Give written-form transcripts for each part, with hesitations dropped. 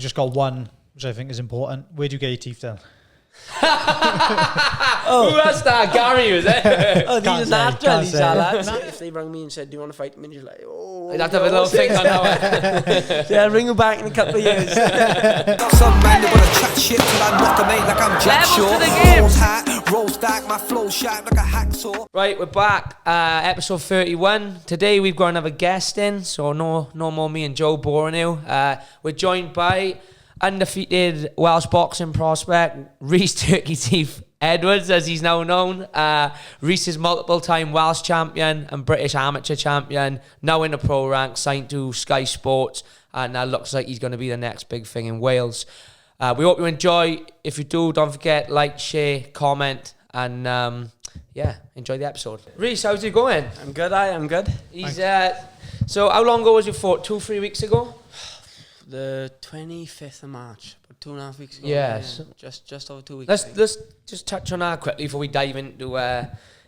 Just got one, which I think is important. Where do you get your teeth done? Who asked that? Gary, was it? Oh, Can't these say, are can't these say. are lads. If they rang me and said, do you want to fight them? And you're like, oh. I'd have to have a little think on that one. Yeah, ring them back in a couple of years. Some man they wanna chat shit till I knock 'em, ain't like I'm Jack Levels Shaw. to the game. Rolls hot, rolls back, my flow sharp like a hacksaw. Right, we're back. Episode 31. Today we've got another guest in, so no more me and Joe boring you. We're joined by undefeated Welsh boxing prospect, Rhys Turkey Teeth Edwards, as he's now known. Reese is multiple-time Welsh champion and British amateur champion, now in the pro rank, signed to Sky Sports, and looks like he's going to be the next big thing in Wales. We hope you enjoy. If you do, don't forget, like, share, comment, and enjoy the episode. Reese, how's it going? I'm good, I'm good. He's so how long ago was you fought? 2-3 weeks ago? The 25th of March, about 2.5 weeks ago. Yes. Yeah, just over 2 weeks. Let's just touch on that quickly before we dive into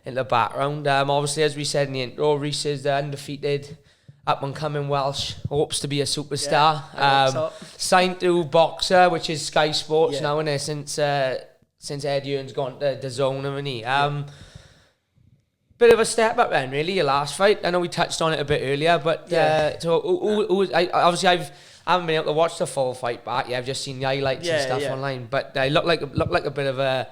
the background. Obviously, as we said in the intro, Reese is the undefeated up-and-coming Welsh, hopes to be a superstar. Yeah, signed to Boxer, which is Sky Sports now, isn't it? Since Ed Earn's gone to the zone, haven't he? Bit of a step up then, really, your last fight. I know we touched on it a bit earlier, but I haven't been able to watch the full fight back. Yeah, I've just seen the highlights and stuff online. But they look like a bit of a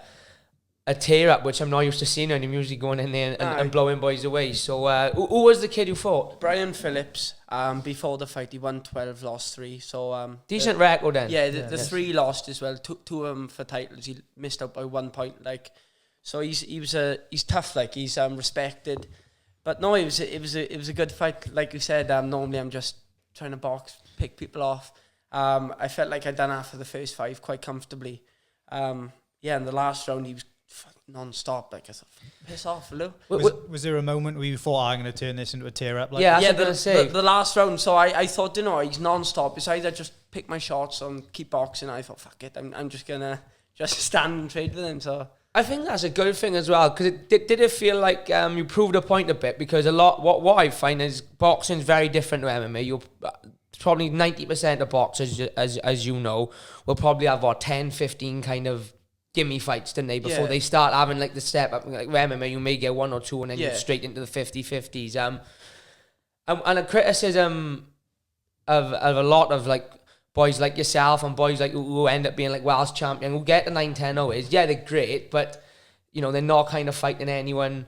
tear up, which I'm not used to seeing. And I'm usually going in there and blowing boys away. So who was the kid who fought? Brian Phillips. Before the fight, he won 12, lost 3. So Decent record then. Yeah, the 3 lost as well. Two of them for titles. He missed out by 1 point. So he's tough. He's respected. But no, it was a good fight. Like you said, normally I'm just trying to box, pick people off. I felt like I'd done after the first 5 quite comfortably. In the last round he was non-stop. I thought, piss off, Lou. Was there a moment where you thought, I'm going to turn this into a tear up? The last round. So I thought, he's non-stop. It's either just pick my shots and keep boxing. I thought, fuck it, I'm just gonna stand and trade with him. So I think that's a good thing as well, because did it feel like you proved a point a bit, because a lot what I find is boxing's very different to MMA. You're probably 90% of boxers, as you know, will probably have 10-15 kind of gimme fights, don't they, before they start having the step up. Like MMA, you may get 1 or 2 and then you're straight into the 50-50s. And a criticism of a lot of boys like yourself and boys who end up being Welsh champion, who get the 9-10-0 is, they're great, but they're not kind of fighting anyone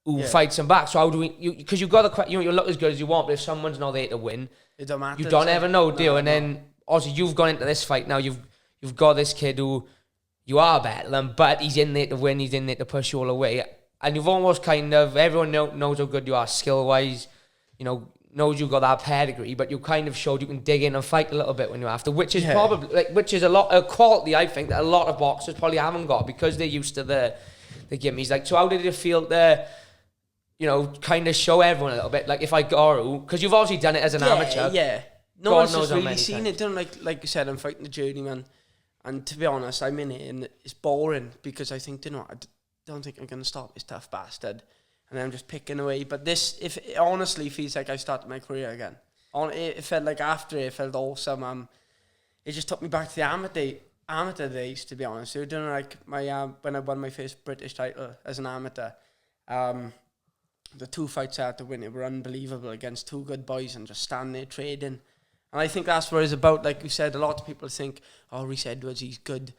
who fights them back. So how do we? Because you got to, you look as good as you want, but if someone's not there to win, it don't matter. You don't ever know, do you? And then also you've gone into this fight now. You've got this kid who you are better than, but he's in there to win. He's in there to push you all away, and you've almost everyone knows how good you are skill wise. Knows you've got that pedigree, but you kind of showed you can dig in and fight a little bit when you have to, which is probably a quality I think that a lot of boxers probably haven't got, because they're used to the gimmies. So how did it feel to kind of show everyone a little bit, if I go, because you've obviously done it as an amateur. No one's just really seen it. Don't like you said, I'm fighting the journeyman, and to be honest, I'm in it and it's boring, because I think, I don't think I'm gonna stop this tough bastard, and I'm just picking away. But it honestly feels like I started my career again. It felt like after it felt awesome. It just took me back to the amateur days, to be honest. You're doing my when I won my first British title as an amateur. The 2 fights I had to win, it were unbelievable, against 2 good boys and just stand there trading. And I think that's what it's about. Like you said, a lot of people think, Rhys Edwards, he's good,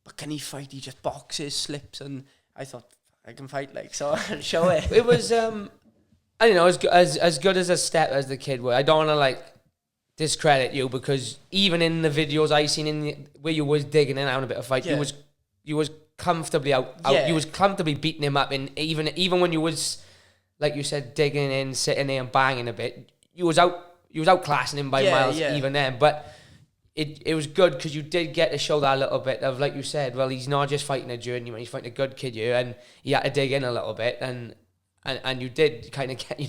but can he fight? He just boxes, slips, and I thought, I can fight, so I'll show it. It was, I don't know, as good as a step as the kid was. I don't want to discredit you, because even in the videos I seen where you was digging in out a bit of fight, you was comfortably out. You was comfortably beating him up, and even when you was, like you said, digging in, sitting there and banging a bit, you was outclassing him by miles even then. But it was good, because you did get to show that little bit of, like you said, well, he's not just fighting a journeyman, he's fighting a good kid here, and he had to dig in a little bit, and you did kind of get,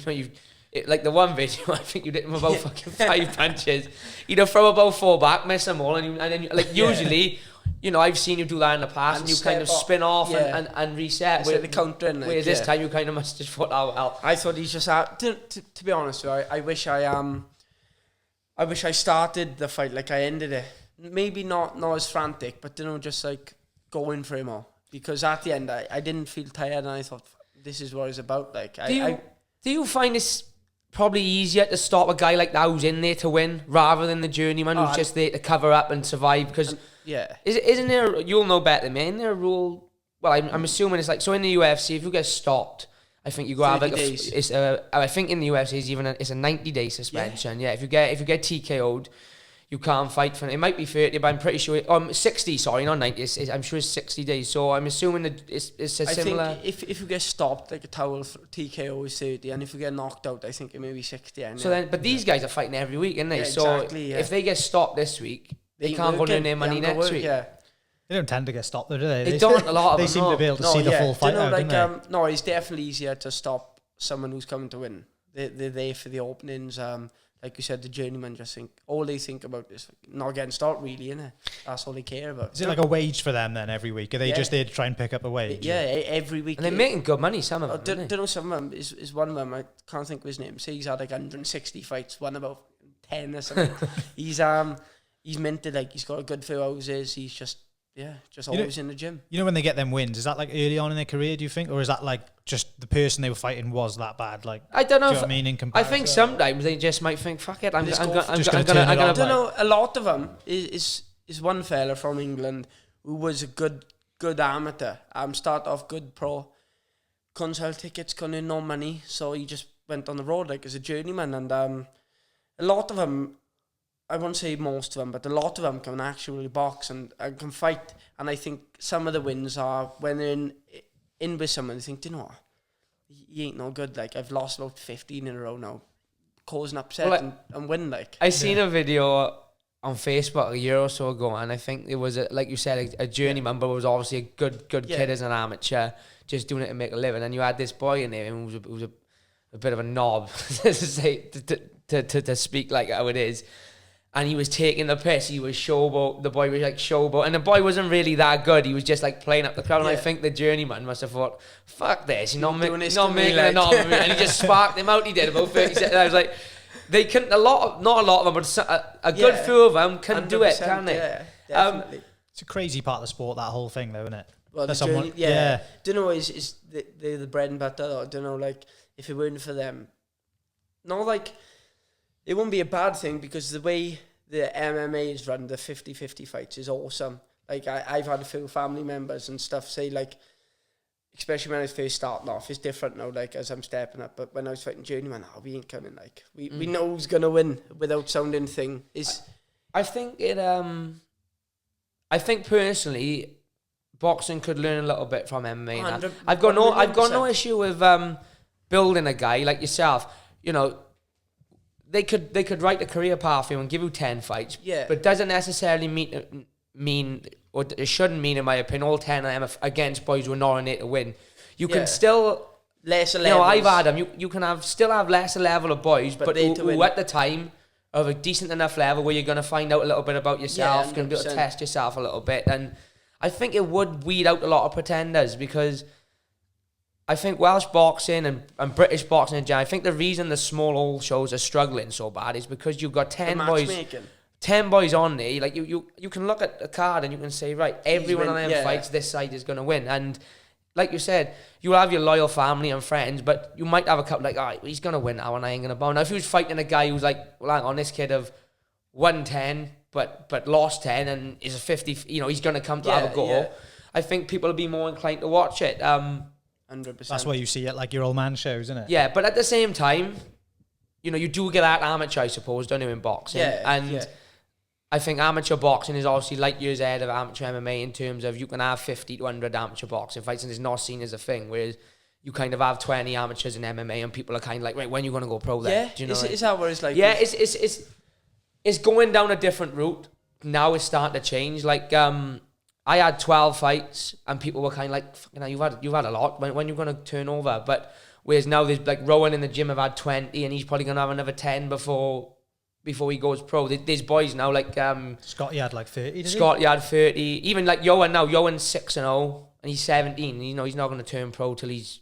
the one video, I think you did him about fucking 5 punches. You'd throw about 4 back, miss them all, and then usually, I've seen you do that in the past, and you kind of spin off and reset. Instead of countering. Whereas this time you kind of must just thought, well. I thought he's just out. To be honest with you, I wish I started the fight like I ended it. maybe not as frantic, but just like going for him all. Because at the end, I didn't feel tired, and I thought, this is what it's about. Like, do you find it's probably easier to stop a guy like that who's in there to win rather than the journeyman who's just there to cover up and survive? Because isn't there? You'll know better than me. Isn't there a rule? Well, I'm assuming it's like, so in the UFC, if you get stopped, I think you go out like I think in the UFC it's a 90-day suspension. Yeah, if you get TKO'd, you can't fight for it. It might be 30, but I'm pretty sure 60. Sorry, not 90. I'm sure it's 60 days. So I'm assuming that it's a similar. I think if you get stopped, like a towel TKO is 30, and if you get knocked out, I think it may be 60. So then, but these guys are fighting every week, aren't they? Yeah, so exactly, if they get stopped this week, they can't go earn their money next week. Yeah. They don't tend to get stopped, though, do they? They don't. A lot of they them. seem to be able to see the full fight out, don't they? No, it's definitely easier to stop someone who's coming to win. They're there for the openings. Like you said, the journeyman all they think about is not getting stopped, really, innit? That's all they care about. Is it like a wage for them then every week? Are they just there to try and pick up a wage? Yeah, every week. And they're making good money, some of them. Don't know, some of them is one of them. I can't think of his name. So he's had like 160 fights, won about 10 or something. He's minted, like, he's got a good few houses. He's just always in the gym. You know, when they get them wins, is that like early on in their career, do you think? Or is that like just the person they were fighting was that bad? Like, I don't know. Do you know what I mean, in comparison? I think sometimes they just might think, fuck it, I'm gonna I don't know. A lot of them is one fella from England who was a good amateur. Start off good pro. Couldn't sell tickets, couldn't earn no money, so he just went on the road like as a journeyman. And a lot of them, I won't say most of them, but a lot of them can actually box and can fight. And I think some of the wins are when they're in with someone, they think, do you know what? He ain't no good. Like, I've lost about 15 in a row now. Cause an upset and win, like. I seen a video on Facebook a year or so ago, and I think it was, like you said, a journeyman, but it was obviously a good kid as an amateur, just doing it to make a living. And you had this boy in there who was a bit of a knob, to speak like how it is. And he was taking the piss. He was showboat. The boy was like showboat. And the boy wasn't really that good. He was just like playing up the crowd. And I think the journeyman must have thought, fuck this. He's not making a knob of me. And he just sparked him out. He did about 30 seconds. I was like, they couldn't, not a lot of them, but a good few of them can do it, can't they? Yeah, definitely. It's a crazy part of the sport, that whole thing, though, isn't it? Well, the journey, don't know, is the bread and butter. I don't know, like, if it weren't for them. Not like, it wouldn't be a bad thing, because the way the MMA is run, the 50-50 fights, is awesome. Like, I've had a few family members and stuff say, like, especially when I was first starting off, it's different now, like, as I'm stepping up. But when I was fighting journeyman, we ain't coming, like, we know who's going to win without sounding thing. I think personally, boxing could learn a little bit from MMA. I've got no issue with building a guy like yourself. You know, they could write a career path for you and give you 10 fights. Yeah. But it doesn't necessarily mean, or it shouldn't mean, in my opinion, all 10 of them are against boys who are not in it to win. You can still, lesser levels. You know, I've had them. You can still have lesser level of boys, but who at the time of a decent enough level where you're going to find out a little bit about yourself, going to be able to test yourself a little bit. And I think it would weed out a lot of pretenders, because I think Welsh boxing and British boxing in general, I think the reason the small old shows are struggling so bad is because you've got 10 boys on there. Like, you can look at the card and you can say, right, every one of them fights, this side is going to win. And like you said, you'll have your loyal family and friends, but you might have a couple like, all right, he's going to win now and I ain't going to bow. Now, if he was fighting a guy who's like, well, hang on, this kid of won 10, but lost 10 and is a 50, you know, he's going to come to have a go. Yeah. I think people will be more inclined to watch it. 100%. That's why you see it, like your old man shows, isn't it? Yeah, but at the same time, you know, you do get that amateur, I suppose, don't you, in boxing? Yeah, I think amateur boxing is obviously light years ahead of amateur MMA in terms of you can have 50 to 100 amateur boxing fights and it's not seen as a thing, whereas you kind of have 20 amateurs in MMA and people are kind of like, right, when are you going to go pro then? Yeah, do you know is that where it's like? Yeah, it's going down a different route. Now it's starting to change. Like, I had 12 fights and people were kind of like, you know, you've had a lot. When you're going to turn over? But whereas now there's like Rowan in the gym have had 20 and he's probably going to have another 10 before he goes pro. There's boys now like Scotty had like 30. Scotty had 30. Even like Yohan now. Yohan's 6-0 and he's 17. You know, he's not going to turn pro till he's,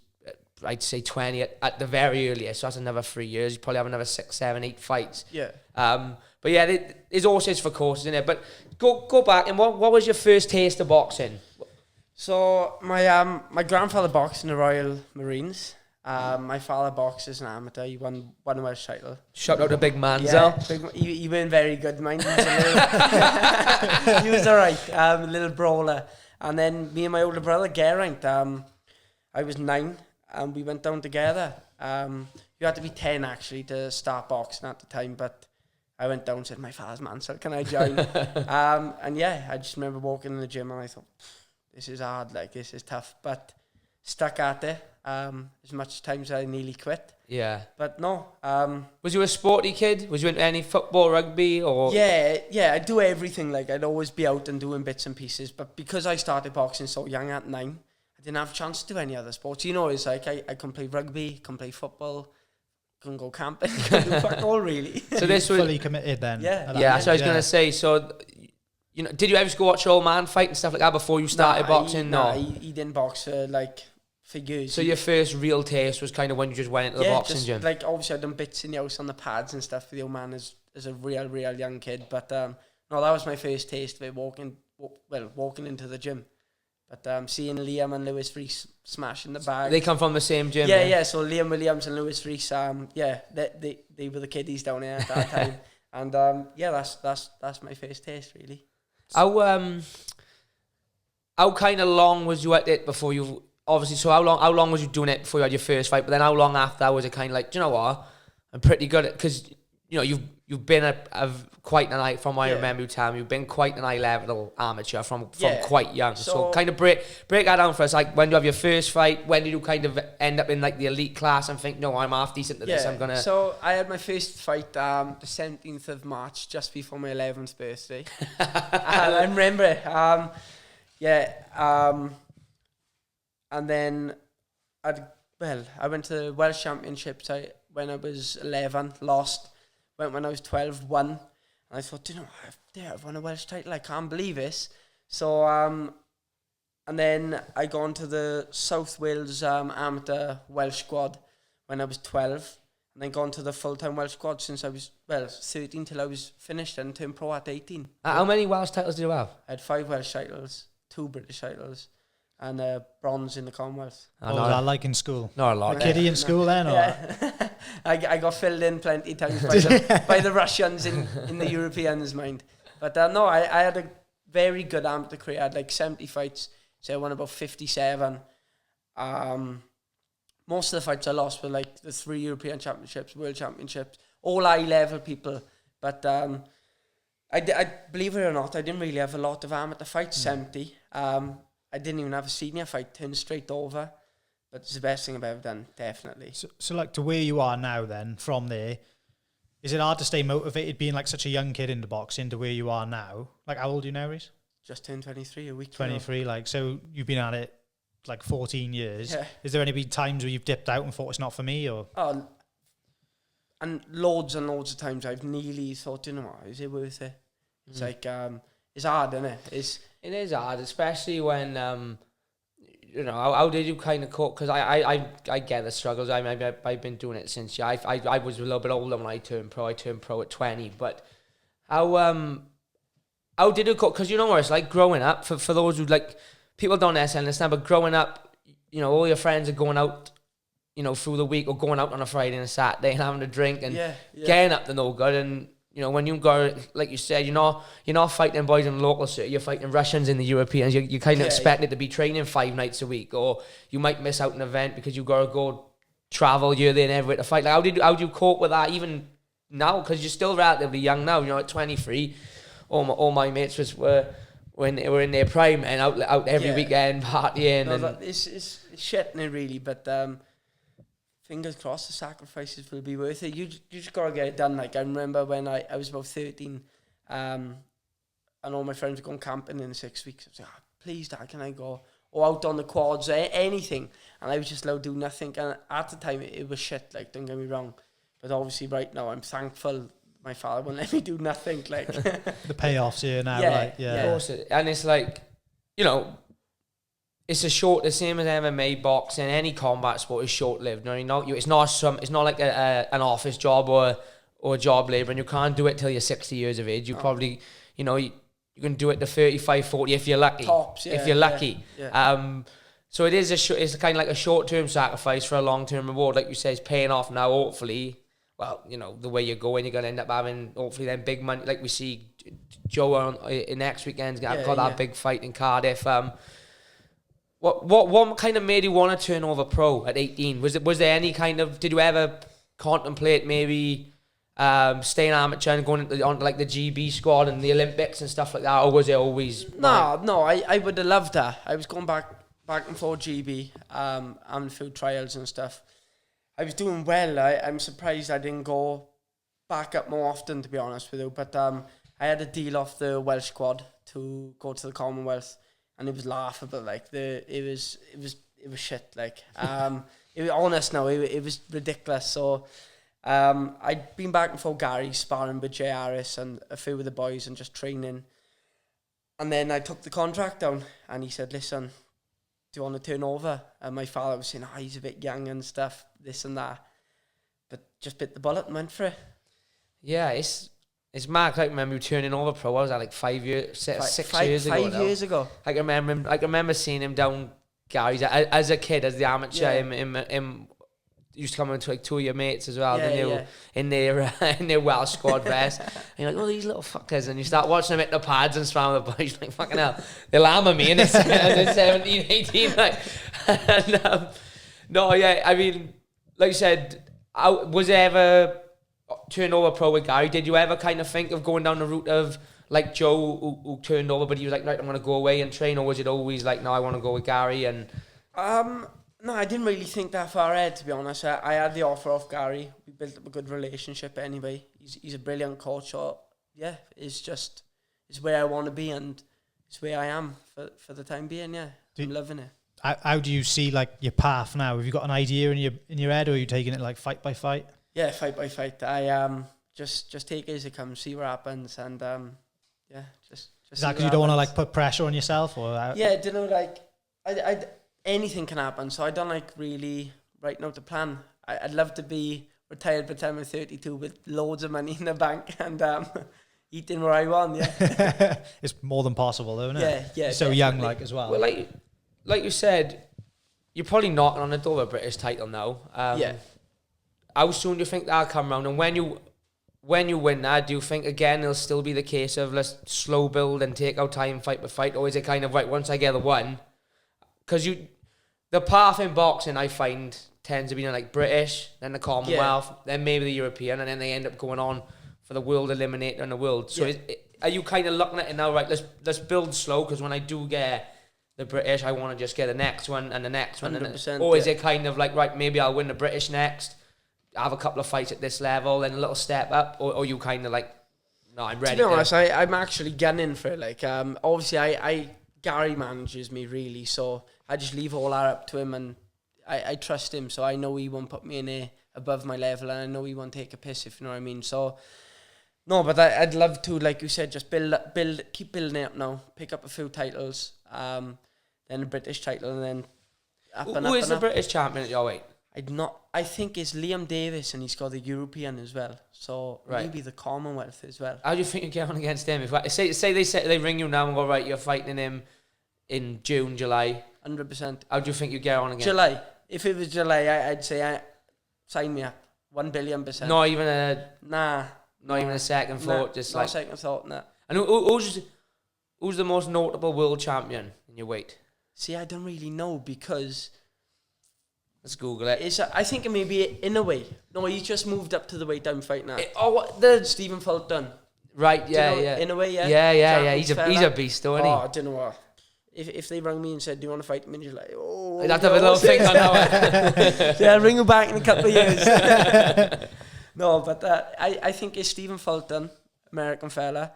I'd say 20 at the very earliest. So that's another 3 years. He'll probably have another 6, 7, 8 fights. Yeah. But yeah, there's horses for courses in there. But go back and what was your first taste of boxing? So my grandfather boxed in the Royal Marines. My father boxed as an amateur. He won a Welsh title. Shout out to Big Manzo. Yeah, he weren't very good, mind. He was alright. A little brawler. And then me and my older brother, Geraint, I was 9 and we went down together. You had to be 10 actually to start boxing at the time, but I went down and said, my father's man, so can I join? And yeah, I just remember walking in the gym and I thought, this is hard, like this is tough, but stuck at it as much times as I nearly quit. Yeah. But no. Was you a sporty kid? Was you into any football, rugby, or? Yeah, I do everything. Like, I'd always be out and doing bits and pieces. But because I started boxing so young at 9, I didn't have a chance to do any other sports. You know, it's like I can play rugby, can play football, can go camping, can do fuck all really. So this was fully committed then. Yeah. Yeah, so I was going to say, so, you know, did you ever go watch your old man fight and stuff like that before you started boxing? He didn't box for years. So your first real taste was kind of when you just went into the boxing gym? Like, obviously I'd done bits in the house on the pads and stuff for the old man as a real young kid. But no, that was my first taste of it, walking into the gym. But seeing Liam and Lewis Reese smashing the bag. They come from the same gym? Yeah. So Liam Williams and Lewis Reese, they were the kiddies down here at that time. And that's my first taste, really. How kind of long was you at it before you... Obviously, so how long was you doing it before you had your first fight? But then how long after that was it kind of like, do you know what? I'm pretty good at... Because, you know, you've been a quite an high... From what I remember you telling me, you've been quite an high-level amateur from quite young. So kind of break that down for us. Like, when do you have your first fight? When did you kind of end up in, like, the elite class and think, no, I'm half decent to this, I'm going to... So I had my first fight the 17th of March, just before my 11th birthday. I remember it. And then I went to Welsh Championships when I was 11, lost. Went when I was 12, won. And I thought, you know, I've won a Welsh title. I can't believe this. So, and then I got into the South Wales amateur Welsh squad when I was 12. And then gone to the full-time Welsh squad since I was, 13 till I was finished and turned pro at 18. How many Welsh titles did you have? I had 5 Welsh titles, 2 British titles, and bronze in the Commonwealth. What was that like in school? Not a lot. A kiddie in school then? Or? Yeah. I got filled in plenty of times by the Russians in the Europeans' mind. But no, I had a very good amateur career. I had like 70 fights, so I won about 57. Most of the fights I lost were like the 3 European Championships, World Championships, all high-level people. But I believe it or not, I didn't really have a lot of amateur fights, 70. I didn't even have a senior fight, turned straight over. But it's the best thing I've ever done, definitely. So like to where you are now then, from there, is it hard to stay motivated being like such a young kid into boxing to where you are now? Like how old are you now, Reese? Just turned 23 a week 23, ago. like, so you've been at it like 14 years. Yeah. Is there any big times where you've dipped out and thought it's not for me, or? Oh, and loads of times I've nearly thought, you know what, is it worth it? It's like, it's hard, isn't it? It is hard, especially when, you know, how did you kind of cope? Because I get the struggles. I've been doing it since, I was a little bit older when I turned pro. I turned pro at 20. But how did you cope? Because you know what it's like growing up, for those who, like, people don't necessarily understand, but growing up, you know, all your friends are going out, you know, through the week or going out on a Friday and a Saturday and having a drink and getting up to no good. And, you know, when you go, like you said, you're not fighting boys in the local city, you're fighting Russians in the Europeans. You kind of expected to be training 5 nights a week, or you might miss out an event because you got to go travel here, there, and everywhere to fight. Like, how do you cope with that even now? Because you're still relatively young now. You know, at 23, all my mates were when they were in their prime and out every weekend partying. No, it's shit, isn't it, really? But fingers crossed the sacrifices will be worth it. You just got to get it done. Like, I remember when I was about 13 and all my friends were going camping in 6 weeks. I was like, please, Dad, can I go? Or out on the quads, anything. And I was just allowed to do nothing. And at the time, it was shit, like, don't get me wrong. But obviously right now, I'm thankful my father won't let me do nothing. Like the payoffs here now, Of course, and it's like, you know, it's the same as MMA, boxing, any combat sport is short-lived. You know, it's not like an office job or a job labour, and you can't do it till you're 60 years of age. You probably, you know, you can do it to 35, 40 if you're lucky. Tops, yeah, if you're lucky. yeah. So it is it's kind of like a short-term sacrifice for a long-term reward. Like you say, it's paying off now, hopefully. Well, you know, the way you're going, you're going to end up having, hopefully, then big money. Like we see Joe in next weekend's got that big fight in Cardiff. What kind of made you want to turn over pro at 18? Was there any kind of, did you ever contemplate maybe staying amateur and going onto like the GB squad and the Olympics and stuff like that, or was it always... No, I would have loved that. I was going back and forth GB, and a few trials and stuff. I was doing well. I'm surprised I didn't go back up more often, to be honest with you. But I had a deal off the Welsh squad to go to the Commonwealth, and it was laughable. Like it was shit. Like it was honest. No, it was ridiculous. So I'd been back and forth Gary, sparring with Jay Harris and a few of the boys and just training. And then I took the contract down, and he said, "Listen, do you want to turn over?" And my father was saying, "Oh, he's a bit young and stuff, this and that." But just bit the bullet and went for it. Yeah, it's mad. I remember you turning over pro. What was that, like 5 years, 6 years ago? 5 years ago. I can remember seeing him down Gary's as a kid, as the amateur. Him used to come into like two of your mates as well. In their Welsh squad vest. And you're like, oh, these little fuckers. And you start watching them hit the pads and sparring with the boys. Like, fucking hell, they'll hammer me in 17, 18. Like, and, no, yeah, I mean, like you said, was there ever turned over pro with Gary? Did you ever kind of think of going down the route of like Joe who turned over, but he was like, right, I'm going to go away and train? Or was it always like, no, I want to go with Gary? And no, I didn't really think that far ahead, to be honest. I had the offer off Gary. We built up a good relationship anyway. He's a brilliant coach. So yeah, it's where I want to be, and it's where I am for the time being. Yeah, I'm loving it. How do you see like your path now? Have you got an idea in your head, or are you taking it like fight by fight? Yeah, fight by fight. I just take it as it comes, see what happens, and just. Is that because you don't want to like put pressure on yourself, or? Yeah, you know, like I anything can happen, so I don't like really writing out the plan. I'd love to be retired by the time I'm 32 with loads of money in the bank and eating where I want. Yeah, it's more than possible, though, isn't it? Yeah. You're so young, like as well. Well, like you said, you're probably knocking on the door of a British title now. How soon do you think that'll come round? And when you win that, do you think again it'll still be the case of let's slow build and take our time fight by fight, or is it kind of right once I get the one? Because the path in boxing I find tends to be like British, then the Commonwealth, then maybe the European, and then they end up going on for the world eliminator in the world. So are you kind of looking at it now, right? Let's build slow, because when I do get the British, I want to just get the next one and the next one. 100%, or is it kind of like, right, maybe I'll win the British next, have a couple of fights at this level, then a little step up, or you kind of like, no, I'm ready. To be honest, I'm actually gunning for it. Like, obviously, Gary manages me really, so I just leave all that up to him, and I trust him, so I know he won't put me in above my level, and I know he won't take a piss, if you know what I mean. So, no, but I'd love to, like you said, just keep building it up now, pick up a few titles, then a British title, and then up and up. Who is the British champion at your weight? I think it's Liam Davis, and he's got the European as well. So maybe the Commonwealth as well. How do you think you get on against him? If say they ring you now and go, right, you're fighting him in June, July. 100%. How do you think you get on against July? If it was July, I'd say sign me up. 1,000,000,000%. Not even a not even a second thought. Just not like second thought. Nah. And who's the most notable world champion in your weight? See, I don't really know, because let's Google it. I think it may be in a way. No, he just moved up to the weight I'm fighting now. Stephen Fulton. Right, yeah, you know, yeah. In a way, yeah. Yeah. He's a beast, though, isn't he? I don't know what. If they rang me and said, do you want to fight me? And you're like, oh. I'd have to have a little think on that one. Yeah, I'll ring you back in a couple of years. No, but I think it's Stephen Fulton, American fella,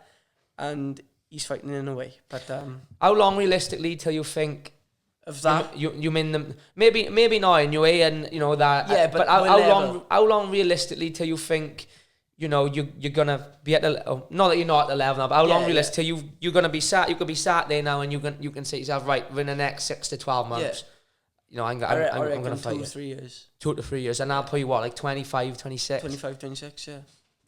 and he's fighting in a way. But how long realistically till you think of that? You mean them? Maybe not in your way, and you know that. Yeah, but how long realistically till you think, you know, you're gonna be at the not that you're not at the level now, but how long realistically till you're gonna be sat? You could be sat there now, and you can say to yourself, right, within the next 6 to 12 months. You know, I'm going to fight 2 to 3 years. 2 to 3 years. And I'll put you, what, like 25, 26? 25, 26, yeah.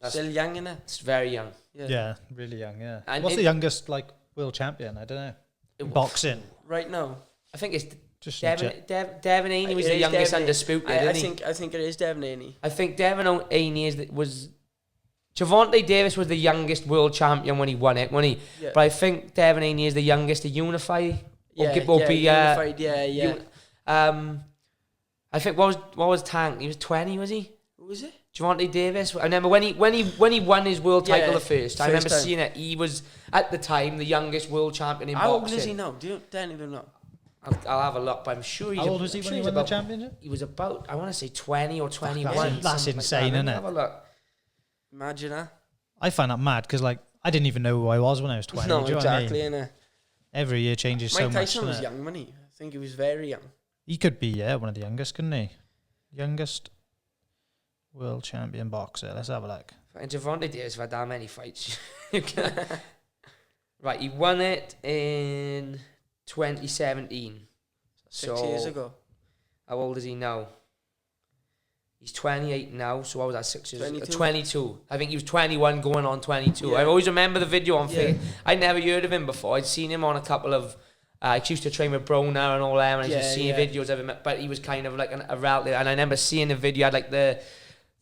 That's still young, innit? It's very young. Yeah, really young, yeah. And what's the youngest, like, world champion? I don't know. In boxing. Right now. I think it's Just Devin Haney was It the is youngest Devin. undisputed, isn't he? I think it is Devin Haney. I think Devin Haney was... Gervonta Davis was the youngest world champion when he won it, wasn't he? Yeah. But I think Devin Haney is the youngest to unify. Unified, I think what was Tank? He was 20, was he? Who was it? Gervonta Davis. I remember when he won his world title the first time. I remember time. seeing it. He was at the time the youngest world champion in How boxing. old is he now? Don't even know. I'll have a look, but I'm sure he's... How old was he when he won the championship? He was about, I want to say 20 or 21. That's insane, isn't it? Have a look. Imagine that. I find that mad because like I didn't even know who I was when I was 20. No, do you know what I mean? exactly, innit? Every year changes so Mike much. Tyson was doesn't it? young, wasn't he? I think he was very young. He could be, one of the youngest, couldn't he? Youngest world champion boxer. Let's have a look. And Gervonta Davis had that many fights. Right, he won it in 2017. 6 years ago. How old is he now? He's 28 now, so what was that, 6 years ago? 22. 22. I think he was 21 going on 22. Yeah. I always remember the video on Yeah. Facebook. I'd never heard of him before. I'd seen him on a couple of... I used to train with Broner and all them, and I used to see videos of him, but he was kind of like a relative. And I remember seeing the video, had like the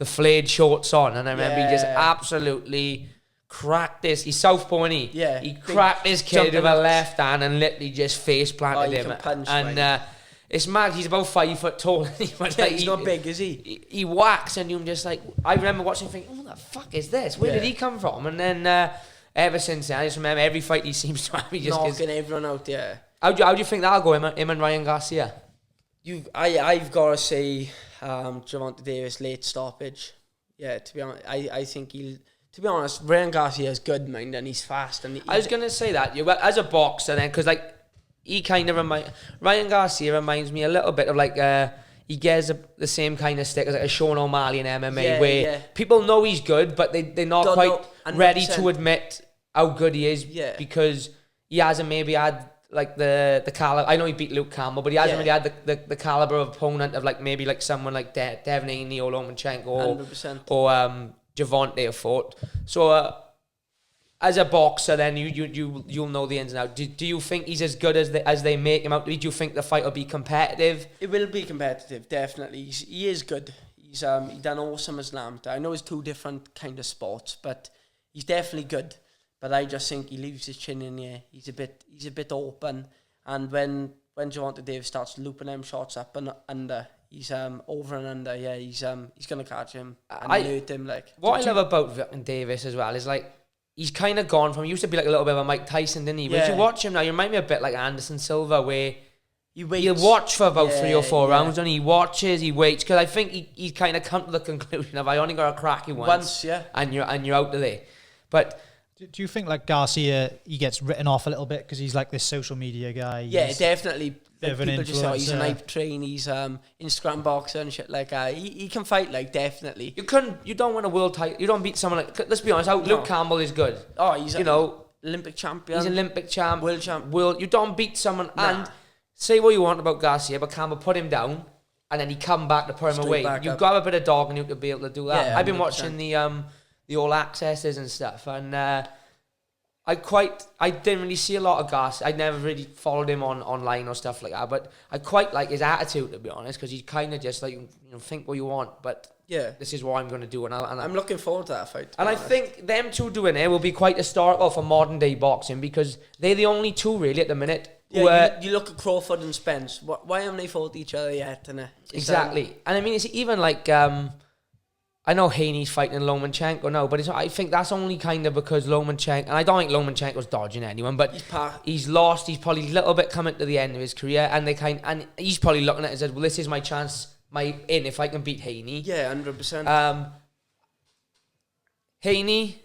flared shorts on, and I remember he just absolutely cracked this. He's southpaw, isn't he? Yeah. He cracked this kid with a jumping left hand and literally just face planted he him. can punch, And it's mad. He's about 5 foot tall. But Yeah, like, he's not big, is he? He whacks, and you're just like, I remember watching and thinking, "Oh, what the fuck is this? Where did he come from?" And then ever since then, I just remember every fight he seems to have, he just knocking everyone out. Yeah. How do you think that'll go, him and Ryan Garcia? I've got to say, Gervonta Davis late stoppage. Yeah, to be honest, I think he'll. To be honest, Ryan Garcia is good, mind, and he's fast. And I was gonna say that as a boxer, then, because like he kind of Ryan Garcia reminds me a little bit of like he gets the same kind of stick as like a Sean O'Malley in MMA, where people know he's good, but they're not quite ready to admit how good he is, because he hasn't maybe had like the caliber. I know he beat Luke Campbell, but he hasn't really had the caliber of opponent of like maybe like someone like Devin Haney or Lomachenko or Gervonta have fought. So as a boxer, then you'll know the ins and outs. Do you think he's as good as they make him out? Do you think the fight will be competitive? It will be competitive, definitely. He is good. He's he done awesome as Lambda. I know it's two different kind of sports, but he's definitely good. But I just think he leaves his chin in the air. He's a bit open, and when Gervonta Davis starts looping them shots up and under, he's over and under. Yeah, he's gonna catch him and hurt him. Like what I love about Davis as well is like he's kind of gone from, he used to be like a little bit of a Mike Tyson, didn't he? But if you watch him now, you remind me a bit like Anderson Silva, where he'll watch for about 3 or 4 rounds, and he watches, he waits, because I think he's kind of come to the conclusion of, I only got to crack you once, and you're out of there. But do you think like Garcia, he gets written off a little bit because he's like this social media guy? Yeah, definitely. Bit of an people just say he's a influencer. knife train, he's Instagram boxer and shit like that. He can fight, like, definitely. you don't win a world title, you don't beat someone like, let's be honest, Luke Campbell is good. Oh, he's Olympic champion. He's an Olympic champ. World champ. You don't beat someone, and say what you want about Garcia, but Campbell put him down, and then he come back to put him away. You've got a bit of dog in you to be able to do that. Yeah, I've been 100%. watching the All Accesses and stuff, and I didn't really see a lot of Garcia. I never really followed him online or stuff like that, but I quite like his attitude, to be honest, because he's kind of just like, think what you want, but this is what I'm going to do, and I'm looking forward to that fight. And I think them two doing it will be quite historical for modern day boxing, because they're the only two really at the minute. Yeah, you look at Crawford and Spence. Why haven't they fought each other yet? Exactly. And I mean, it's even like, I know Haney's fighting Lomachenko now, but I think that's only kind of because Lomachenko, and I don't think Lomachenko's dodging anyone, but he's lost. He's probably a little bit coming to the end of his career, and and he's probably looking at it and says, well, this is my chance, if I can beat Haney. Yeah, 100%. Haney,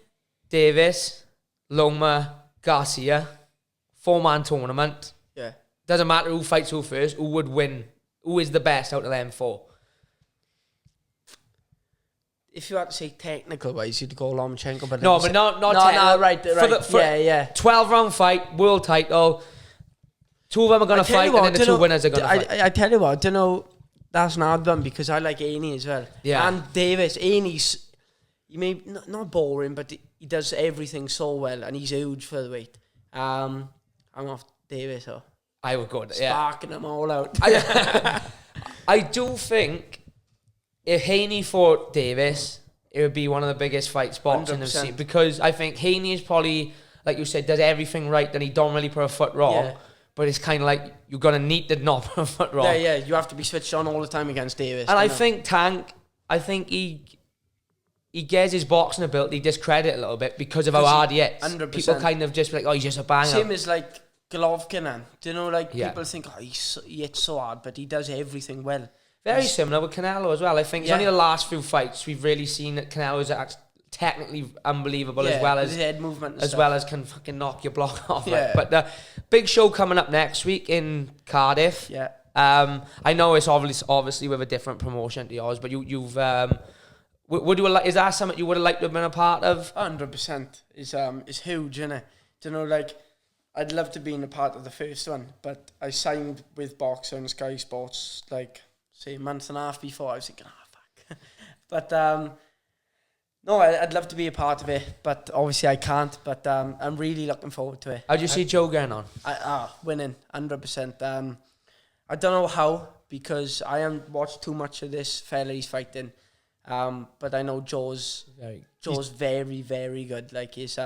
Davis, Loma, Garcia, 4-man tournament. Yeah. Doesn't matter who fights who first, who would win, who is the best out of them 4. If you had to say technical wise, you'd go Lomachenko, but not technical. Right. 12-round fight, world title. 2 of them are going to fight, and then the 2 winners are going to fight. I tell you what, I don't know. That's an hard one because I like Haney as well. Yeah. And Davis, Haney's, he may not boring, but he does everything so well, and he's huge for the weight. I'm off Davis, so I would go. sparking them all out. I do think if Haney fought Davis, it would be one of the biggest fights boxing have seen, because I think Haney is probably, like you said, does everything right, then he don't really put a foot wrong. Yeah. But it's kind of like you're going to need to not put a foot wrong. Yeah, you have to be switched on all the time against Davis. And I think Tank, he gets his boxing ability discredited a little bit because of how hard he hits. 100%. People kind of just be like, oh, he's just a banger. Same as like Golovkin, man. Do you know, like people think, oh, he hits so hard, but he does everything well. Very similar with Canelo as well. I think it's only the last few fights we've really seen that Canelo's technically unbelievable, as well as his head movement and stuff. well as can fucking knock your block off. Yeah. But the big show coming up next week in Cardiff. Yeah. I know it's obviously with a different promotion to yours, but you've would you like? Is that something you would have liked to have been a part of? 100% is huge, isn't it? Do you know, like, I'd love to be in a part of the first one, but I signed with Boxer and Sky Sports like say a month and a half before. I was thinking, fuck. But no, I'd love to be a part of it, but obviously I can't. But I'm really looking forward to it. How'd you see Joe getting on? Winning 100%. I don't know how, because I haven't watched too much of this fella he's fighting. But I know Joe's very, very good. Like his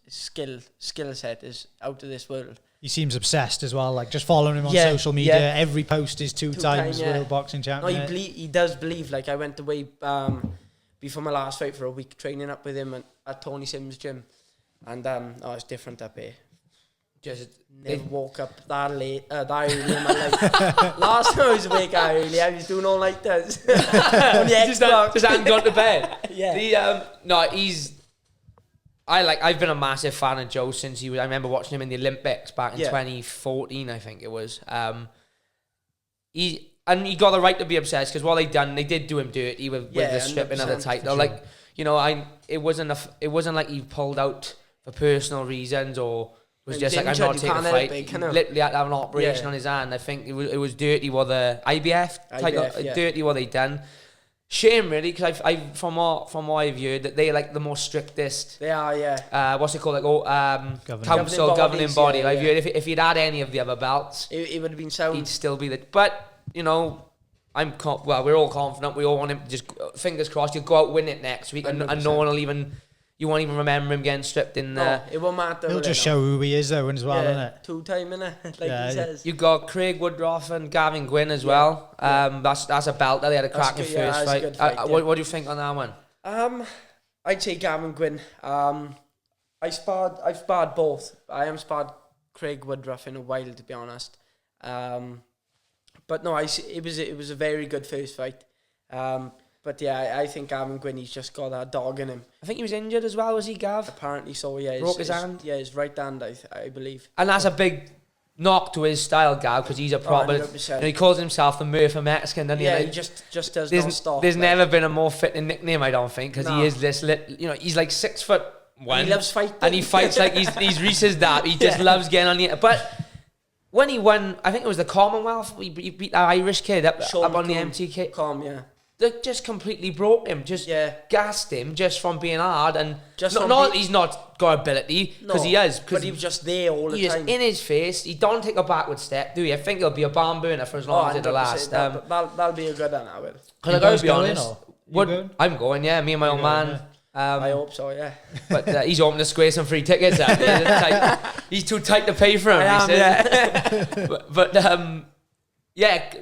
skill set is out of this world. He seems obsessed as well. Like just following him on social media, every post is two times world boxing champion. No, he does believe. Like I went away before my last fight for a week training up with him at Tony Sims' gym, and it's different up here. Just never woke up that late, that early in my life. Last time I was awake that early, I was doing all night does. Just hadn't gone to bed. I've been a massive fan of Joe since I remember watching him in the Olympics back in 2014, I think it was. He got the right to be obsessed, because what they did do him dirty with the stripping of the title. Like, you know, it wasn't like he pulled out for personal reasons or was just like, I'm not taking a fight. He literally had to have an operation on his hand. I think it was dirty what the IBF title, dirty what they done. Shame really, because from what I've heard, that they are like the most strictest. They are, what's it called? Like governing body. I've heard if he'd had any of the other belts, it would have been sound. He'd still be the. But you know, we're all confident. We all want him to just fingers crossed. He'll go out win it next week, and no one will even. You won't even remember him getting stripped in there. No, it won't matter. He'll just show who he is though, as well, isn't it? 2-time, innit? Like he says. You got Craig Woodruff and Gavin Gwynn as well. That's a belt that they had a cracking first fight. What do you think on that one? I'd say Gavin Gwynn. I've sparred both. I haven't sparred Craig Woodruff in a while, to be honest. But no, it was a very good first fight. But yeah, I think Gavin Gwynn, he's just got that dog in him. I think he was injured as well, was he, Gav? Apparently so, yeah. Broke his hand? Yeah, his right hand, I believe. And that's a big knock to his style, Gav, because he's a proper... he calls himself the Murphy Mexican, doesn't he? Yeah, he just does not stop. There's never been a more fitting nickname, I don't think, because he is this... he's like 6'1". He loves fighting. And he fights like he's Reese's dad. He just loves getting on the... But... When he won, I think it was the Commonwealth, he beat that Irish kid up on the MTK. Yeah. They just completely broke him, gassed him just from being hard, and he's not got ability, because he is. But he was just there all the time. Just in his face. He don't take a backward step, do you? I think he'll be a barn burner for as long as it'll last. That'll be a good one, I will. Can I be honest? I'm going, me and my old man. I hope so, yeah. But he's hoping to square some free tickets out. He's too tight to pay for him. But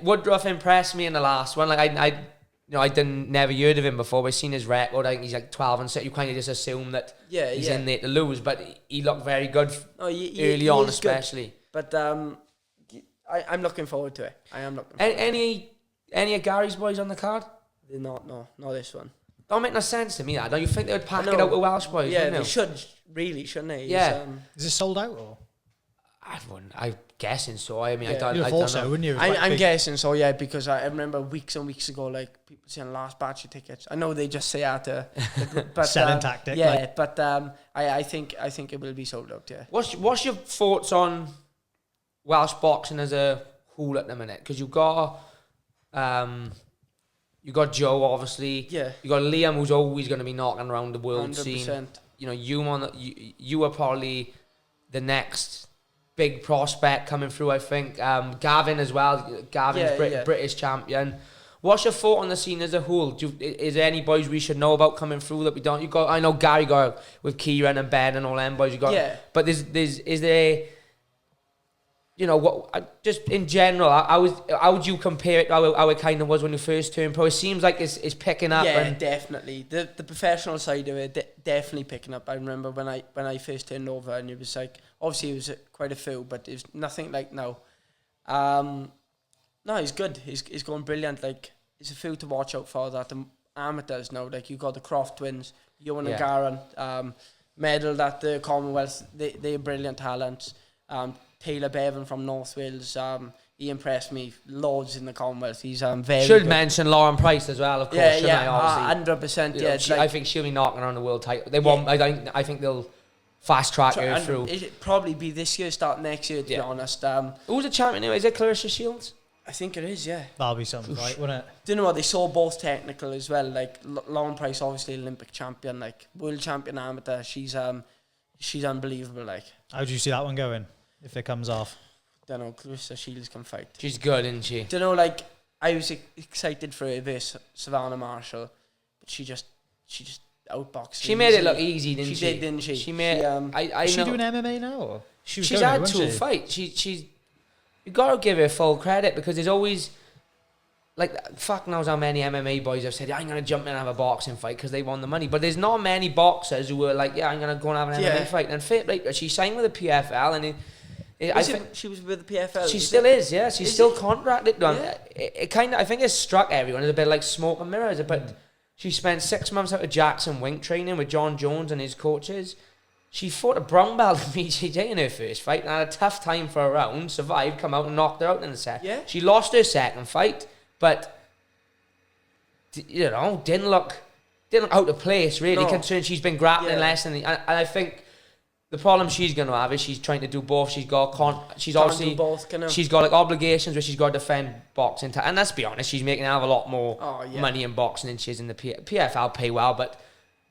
Woodruff impressed me in the last one. Like I never heard of him before. But seen his record. I think he's like 12-6. You kind of just assume that he's in there to lose. But he looked very good early on, especially. Good. But I'm looking forward to it. I am looking. Any of Gary's boys on the card? They're not. No, not this one. Don't make no sense to me. That don't you think they would pack it out with Welsh boys? Yeah, they should. Really, shouldn't they? Yeah. Is it sold out or? I'm guessing so. I mean, I don't know. Wouldn't you? I'm guessing so. Yeah, because I remember weeks and weeks ago, like people saying last batch of tickets. I know they just say that but selling tactic. Yeah, but I think it will be sold out. Yeah. What's your thoughts on Welsh boxing as a whole at the minute? Because you got Joe, obviously. Yeah. You got Liam, who's always going to be knocking around the world 100%. scene. You know, you are probably the next big prospect coming through. I think Gavin as well. Gavin's British champion. What's your thought on the scene as a whole? Is there any boys we should know about coming through that we don't? You got, I know Gary got with Kieran and Ben and all them boys. You got, but is there, you know, what? Just in general, how would you compare it? How it kind of was when you first turned pro? It seems like it's picking up. Yeah, definitely. The professional side of it definitely picking up. I remember when I first turned over, and it was like, obviously it was quite a few, but it was nothing like now. No, he's good. He's going brilliant. Like, it's a few to watch out for that. The amateurs now, like you got the Croft twins, Ewan and Garan, medalled at the Commonwealth. They're brilliant talents. Taylor Bevan from North Wales. He impressed me loads in the Commonwealth. He's very should good. mention Lauren Price as well, of course. Yeah, 100%. Yeah, I think she'll be knocking around the world title. They won't. I think they'll fast track her through. It'll probably be this year, start next year. To be honest. Who's the champion now? Is it Clarissa Shields? I think it is, yeah. That'll be something, right, wouldn't it? Do you know what? They saw both technical as well. Like, Lauren Price, obviously Olympic champion, like, world champion amateur. She's unbelievable, like. How do you see that one going, if it comes off? Don't know, Clarissa Shields can fight. She's good, isn't she? Do you know, like, I was excited for her versus Savannah Marshall, but she just outboxed. She made it look easy, didn't she? She did, didn't she? She made. Is she doing MMA now? Or? She's had two fights. She's. You gotta give her full credit because there's always, like, fuck knows how many MMA boys have said, I'm gonna jump in and have a boxing fight because they won the money. But there's not many boxers who were like, yeah, I'm gonna go and have an MMA fight. And fit, like, she signed with the PFL, and I think she was with the PFL. She still is, yeah. She's still contracted. It kind of, I think, it struck everyone. It's a bit like smoke and mirrors. But she spent 6 months out of Jackson Wink training with John Jones and his coaches. She fought a brown belt in BJJ in her first fight and had a tough time for a round, survived, come out and knocked her out in the set. Yeah. She lost her second fight, but, you know, didn't look out of place, really, considering she's been grappling less than and I think the problem she's going to have is she's trying to do both. She's obviously both, she's got like obligations where she's got to defend boxing, and let's be honest, she's making a lot more money in boxing than she is in the PFL. Pay well, but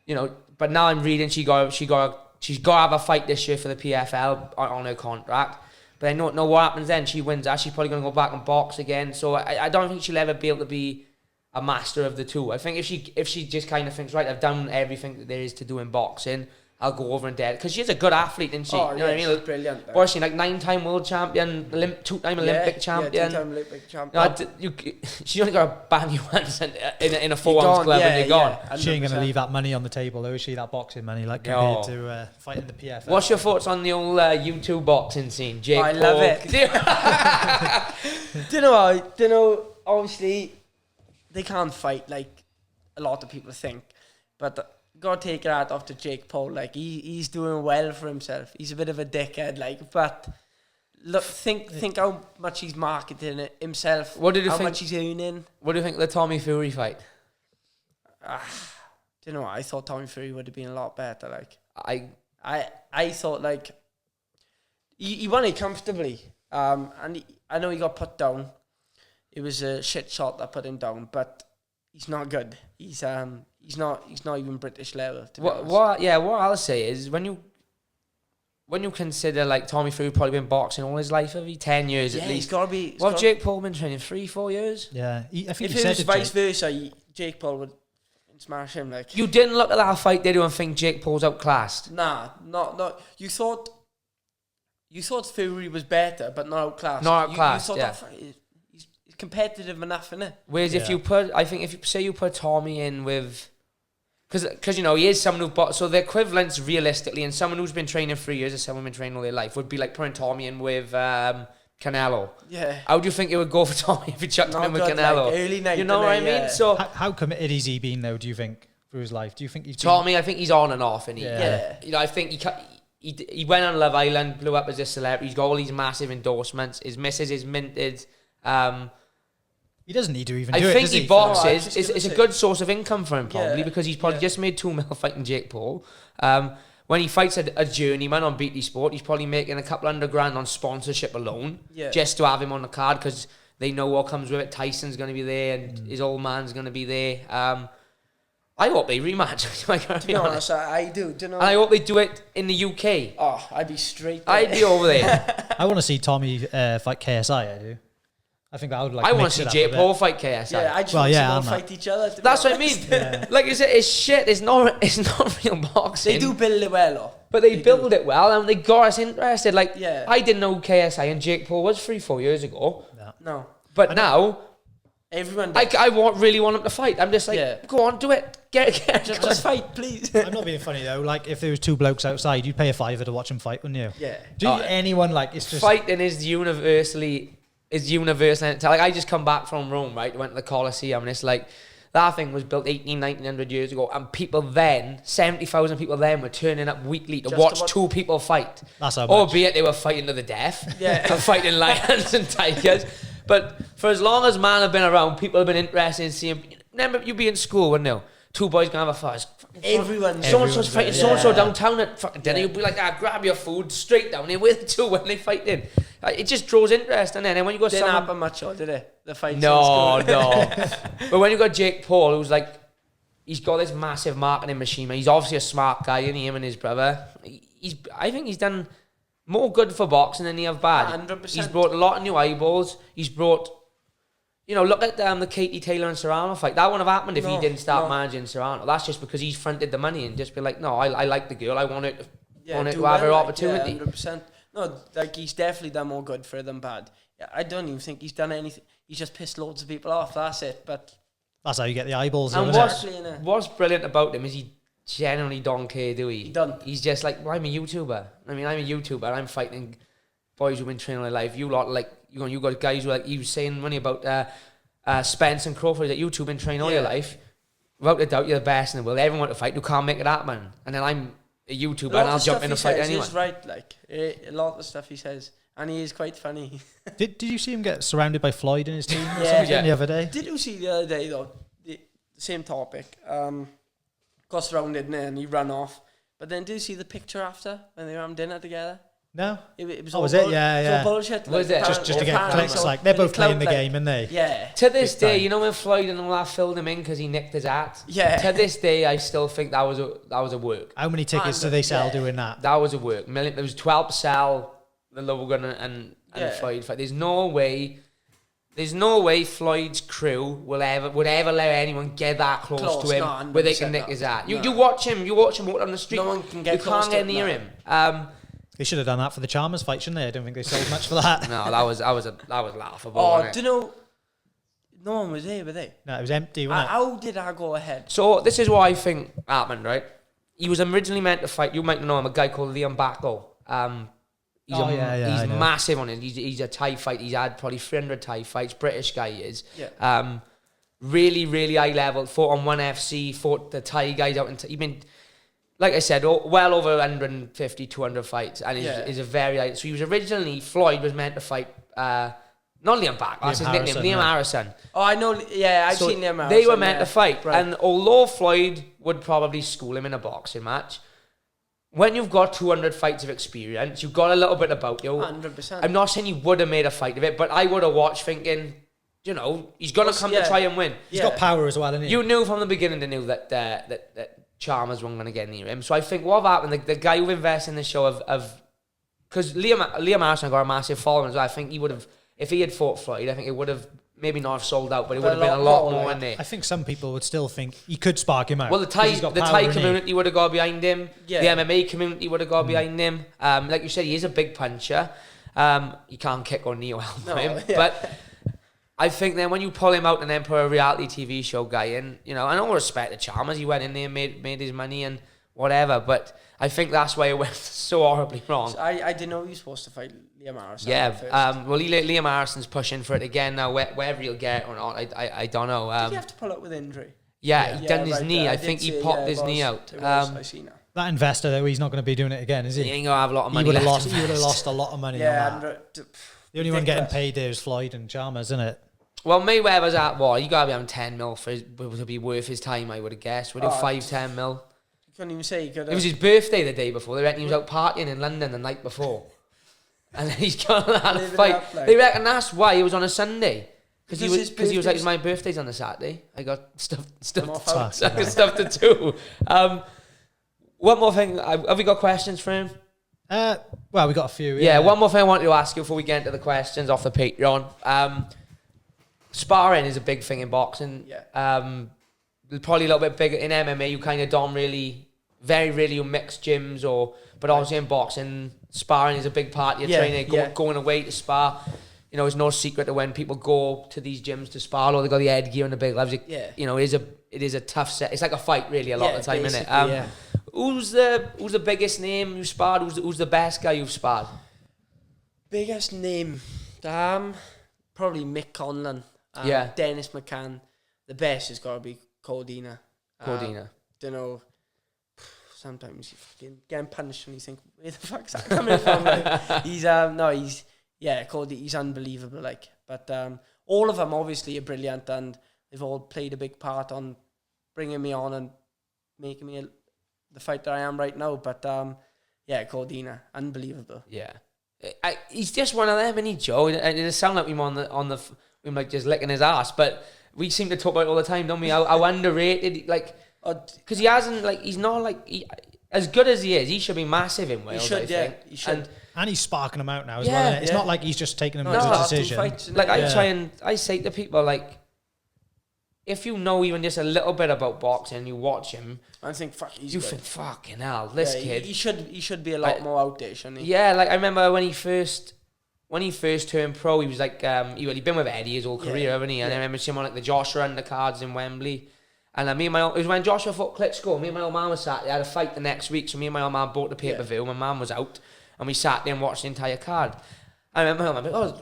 you know. But now I'm reading she's got to have a fight this year for the PFL on her contract. But I don't know what happens then. She wins that, she's probably going to go back and box again. So I don't think she'll ever be able to be a master of the two. I think if she just kind of thinks, right, I've done everything that there is to do in boxing, I'll go over and dead. Because she's a good athlete, isn't she? Oh, you know what I mean? Brilliant. Or she like 9-time world champion, 2-time Olympic champion. 2-time Olympic champion. She's only got to bang you once in a 4-ounce glove and you're gone. She ain't going to leave that money on the table, though, is she? That boxing money, like, compared to fighting the PFL. What's your thoughts on the old YouTube boxing scene? Jake Paul? Love it. Do you know, obviously, they can't fight like a lot of people think. But gotta take your hat off to Jake Paul. Like, he's doing well for himself. He's a bit of a dickhead, like, but look, think how much he's marketing it himself. What did you think? How much he's earning? What do you think of the Tommy Fury fight? Do you know what? I thought Tommy Fury would have been a lot better. Like, I thought, like, he won it comfortably. And I know he got put down. It was a shit shot that put him down, but he's not good. He's not even British level. To be honest. What I'll say is when you consider, like, Tommy Fury probably been boxing all his life, 10 years at least. He's got to be. Jake Paul been training 3-4 years. Yeah, I think if it was vice versa, Jake Paul would smash him. Like, you didn't look at that fight, did you, and think Jake Paul's outclassed? Nah, not. You thought Fury was better, but not outclassed. Not outclassed. You thought he's competitive enough, innit? Whereas if you put Tommy in with. Because you know, he is someone who bought, so the equivalents realistically, and someone who's been training 3 years and someone who's been training all their life would be like putting Tommy in with Canelo. Yeah. How do you think it would go for Tommy if he chucked him in with Canelo? Like early night, you know what I mean? Yeah. So how committed has he been though? Do you think through his life? Do you think he's Tommy? I think he's on and off, and you know, I think he went on Love Island, blew up as a celebrity. He's got all these massive endorsements. His missus is minted. He doesn't need to even do it, does he boxes. It's a good source of income for him, probably, because he's probably just made $2 million fighting Jake Paul. When he fights a journeyman on BT Sport, he's probably making a couple $100,000 on sponsorship alone, just to have him on the card, because they know what comes with it. Tyson's going to be there, and his old man's going to be there. I hope they rematch. I gotta To be honest, I do. Do you know? And I hope they do it in the UK. Oh, I'd be straight there. I'd be over there. I want to see Tommy fight KSI. I do. I think I would like. I want to see Jake Paul fight KSI. Yeah, I just want to see them fight each other. That's what I mean. Like you said, it's shit. It's not real boxing. They do build it well, but they build it well, and they got us interested. Like, yeah. I didn't know KSI and Jake Paul was 3-4 years ago. No. But now, everyone. I really want them to fight. I'm just like, go on, do it. Just fight, please. I'm not being funny though. Like, if there was two blokes outside, you'd pay a $5 to watch them fight, wouldn't you? Yeah. Anyone like it's just fighting is universally. Like, I just come back from Rome, right? Went to the Colosseum, and it's like, that thing was built 1900 years ago, and people then, 70,000 people then, were turning up weekly to watch two people fight. That's how much. Albeit they were fighting to the death. Yeah. And fighting lions and tigers. But for as long as man have been around, people have been interested in seeing. Remember, you'd be in school, wouldn't you? Two boys gonna have a fight. So-and-so's fighting so-and-so downtown at fucking dinner. You'll be like, grab your food straight down here with the two when they fight in. It just draws interest, and then when you got didn't happen much, did it? The fight. No. But when you got Jake Paul, who's like, he's got this massive marketing machine. He's obviously a smart guy, and him and his brother. I think he's done more good for boxing than he have bad. 100%. He's brought a lot of new eyeballs. He's brought. Look at the Katie Taylor and Serrano fight. That wouldn't have happened if he didn't start managing Serrano. That's just because he's fronted the money and just be like, no, I like the girl. I want her to have her opportunity. 100%. No, like, he's definitely done more good for than bad. Yeah, I don't even think he's done anything. He's just pissed loads of people off. That's it. But that's how you get the eyeballs. And what's brilliant about him is he genuinely don't care, do he? He's just like, well, I'm a YouTuber. I mean, I'm a YouTuber. I'm fighting boys who've been training all their life. You lot, like, you got guys who, like, you were saying money about Spence and Crawford, that you've been training all your life. Without a doubt, you're the best in the world. Everyone want to fight. You can't make it happen. And then I'm a YouTuber and I'll jump in and fight anyone. He's right, like, a lot of the stuff he says. And he is quite funny. Did you see him get surrounded by Floyd in his team or something the other day? Did you see the other day, though, the same topic, got surrounded and he ran off. But then did you see the picture after when they were having dinner together? No. It was was it? Yeah. It was all bullshit. Was it? Just to get clicks, like, they're both playing the game, aren't they? Yeah. To this day, when Floyd and all that filled him in because he nicked his hat? Yeah. To this day, I still think that was a work. How many tickets do they sell doing that? That was a work. There was 12 to sell, the Logan and Floyd fight. There's no way Floyd's crew would ever let anyone get that close to him where they can nick his hat. You watch him walk on the street. No one can get you can't get near him. They should have done that for the Chalmers fight, shouldn't they? I don't think they sold much for that. No, that was laughable. Oh, do you know? No one was there, were they? No, it was empty, wasn't it? How did I go ahead? So this is what I think happened, right? He was originally meant to fight. You might know him, a guy called Liam Bacco. He's massive on it. He's a Thai fight. He's had probably 300 Thai fights. British guy he is. Yeah. Really, really high level. Fought on 1FC. Fought the Thai guys out in. He's been, like I said, well over 150, 200 fights, and is a very high. So he was originally, Floyd was meant to fight. Not Liam Bacco. That's his nickname. Liam Harrison. Oh, I know. Yeah, I've seen Liam Harrison. They were meant to fight, right. And although Floyd would probably school him in a boxing match, when you've got 200 fights of experience, you've got a little bit about you. 100%. I'm not saying he would have made a fight of it, but I would have watched thinking, he's going to come to try and win. He's got power as well, hasn't he? You knew from the beginning, that Chalmers weren't going to get near him. So I think what happened, the guy who invested in the show because Liam Harrison got a massive following as well. I think he would have, if he had fought Floyd, I think it would have maybe not have sold out, but it would have been a lot more in there. I think some people would still think he could spark him out. Well, the Thai community would have got behind him. Yeah. The MMA community would have got behind him. Like you said, he is a big puncher. He can't kick or knee or elbow him. Yeah. But I think then when you pull him out and then put a reality TV show guy in, I don't respect the Chalmers. He went in there and made his money and whatever. But I think that's why it went so horribly wrong. So I didn't know he was supposed to fight Liam Harrison. Yeah. Liam Harrison's pushing for it again now. Whether he'll get it or not, I don't know. Did he have to pull out with injury? Yeah, he done his knee. I think he popped his knee out. I see now. That investor, though, he's not going to be doing it again, is he? He ain't going to have a lot of money. He would have lost a lot of money on that. The only one getting paid there is Floyd and Chalmers, isn't it? Well, Mayweather's at what? You got to be on 10 mil to be worth his time, I would have guessed. Would he 5-10 mil? You couldn't even say he could. It was his birthday the day before. They reckon he was out partying in London the night before. And then he's gone and had a fight. They reckon that's why it was on a Sunday. Because he was like, my birthday's on the Saturday. I got stuff to do. One more thing. Have we got questions for him? Well, we got a few. Yeah, one more thing I wanted to ask you before we get into the questions off the Patreon. Sparring is a big thing in boxing. Yeah. Probably a little bit bigger in MMA. You kind of don't really, very rarely you mix gyms but obviously in boxing, sparring is a big part of your training. Going away to spar. You know, it's no secret that when people go to these gyms to spar, or they got the headgear and the big gloves. You know, it is a tough set. It's like a fight, really, a lot of the time, isn't it? Who's the biggest name you've sparred? Who's the best guy you've sparred? Biggest name, probably Mick Conlon. Dennis McCann. The best has got to be Cordina. Don't know. Sometimes you fucking getting punished and you think, where the fuck's that coming from? Like, he's unbelievable. Like, but all of them obviously are brilliant, and they've all played a big part on bringing me on and making me the fighter I am right now. But Cordina, unbelievable. Yeah, he's just one of them, isn't he, Joe? It does sound like we're we're like just licking his ass, but we seem to talk about it all the time, don't we? How underrated, like, because he hasn't, like, he's not like as good as he is. He should be massive in Wales. He should. And he's sparking them out now as well. It's not like he's just taking them as a decision. I say to people, like, if you know even just a little bit about boxing and you watch him, I think he's you good. think fucking hell, this kid. He should be a lot more out there, shouldn't he? Yeah, like I remember when he first turned pro, he was like he'd been with Eddie his whole career, haven't he? And I remember seeing him on like the Joshua undercards in Wembley. And it was when Joshua fought Klitschko. Me and my old man was sat there. I had a fight the next week, so me and my old man bought the pay-per-view. My mum was out, and we sat there and watched the entire card. I remember my old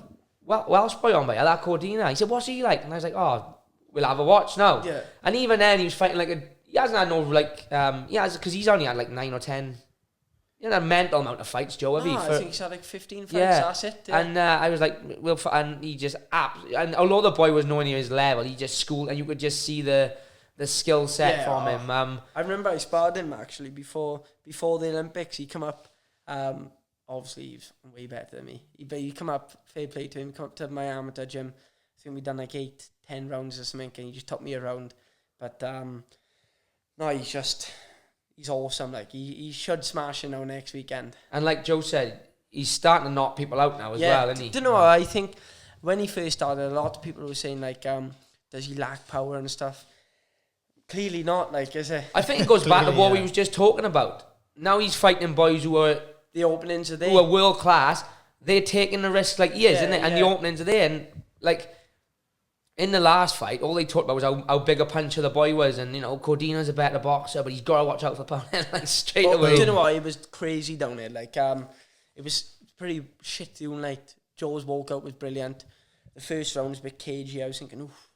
man, Welsh boy on by that Cordina. He said, what's he like? And I was like, oh, we'll have a watch now. Yeah. And even then, he was fighting he hasn't had no, because he's only had like 9 or 10. You know, a mental amount of fights, Joe. I think he's had like 15 fights, that's it. Yeah. And I was like, and he just, and although the boy was nowhere near his level, he just schooled, and you could just see the skill set from him. I remember I sparred him actually before the Olympics. He come up, obviously he's way better than me. He come up, fair play to him, come up to my amateur gym. I think we'd done like 8-10 rounds or something, and he just took me around. But he's awesome. Like he should smash it now next weekend. And like Joe said, he's starting to knock people out now as well, isn't he? Don't know. I think when he first started, a lot of people were saying like, does he lack power and stuff? Clearly not. Like, is it? I think it goes back to what we was just talking about. Now he's fighting boys who are the openings are there, who are world class. They're taking the risk like he is, isn't it? And the openings are there, and like. In the last fight, all they talked about was how big a puncher the boy was, and you know, Cordina's a better boxer, but he's got to watch out for opponent like straight away. Do you know what? It was crazy down there. Like, it was pretty shit the night. Joe's walkout was brilliant. The first round was a bit cagey. I was thinking, oof.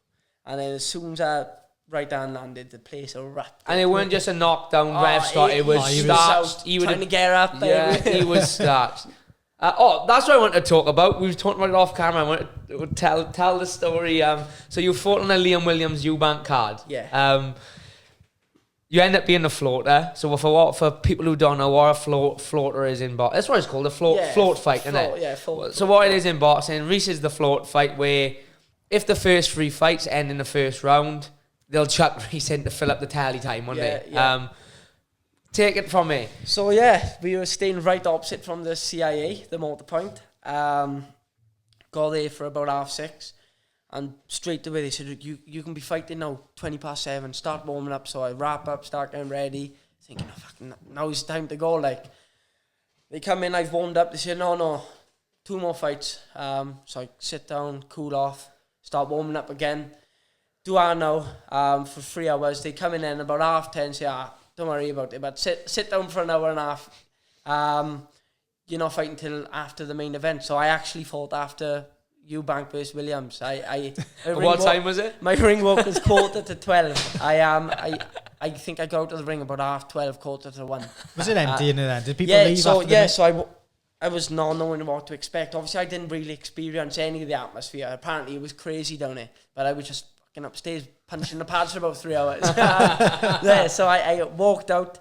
And then as soon as I right hand landed, the place erupted. And it weren't just a knockdown rev start. It was starched. He was trying to get up. Yeah, he was starched. That's what I want to talk about. We were talking about it off camera. I want to tell the story. So you fought on a Liam Williams Eubank card. Yeah. You end up being a floater. So for people who don't know what a floater is in boxing, that's what it's called, a float fight, isn't it? Yeah, float. So what it is in boxing, Reese is the float fight where if the first 3 fights end in the first round, they'll chuck Reese in to fill up the tally time, won't they? Yeah. Take it from me. So we were staying right opposite from the CIA, the motor point. Got there for about 6:30, and straight away they said, you can be fighting now, 7:20, start warming up. So I wrap up, start getting ready, thinking, now it's time to go. Like, they come in, I've warmed up, they say, no, 2 more fights. So I sit down, cool off, start warming up again. Do I know for 3 hours. They come in about 10:30, say, don't worry about it, but sit down for an hour and a half. You're not fighting till after the main event. So I actually fought after Eubank versus Williams. What time was it? My ring walk was 11:45. I think I got out of the ring about 12:30, 1:45. Was it empty in there? Did people leave after the so I was not knowing what to expect. Obviously, I didn't really experience any of the atmosphere. Apparently, it was crazy down there. But I was just fucking upstairs punching the pads for about 3 hours. So I walked out.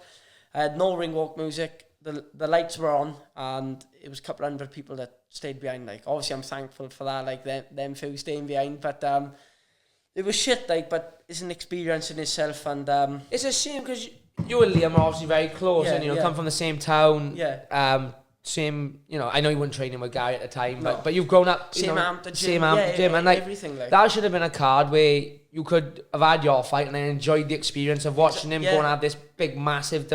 I had no ring walk music. the lights were on, and it was a couple hundred people that stayed behind. Like, obviously, I'm thankful for that. Like, them few staying behind, but it was shit. Like, but it's an experience in itself, and it's a shame because you and Liam are obviously very close, and come from the same town. Yeah. Same, I know you weren't training with Gary at the time, but you've grown up. Same amp, the gym, and like everything. Like that should have been a card where you could have had your fight and then enjoyed the experience of watching him go and have this big, massive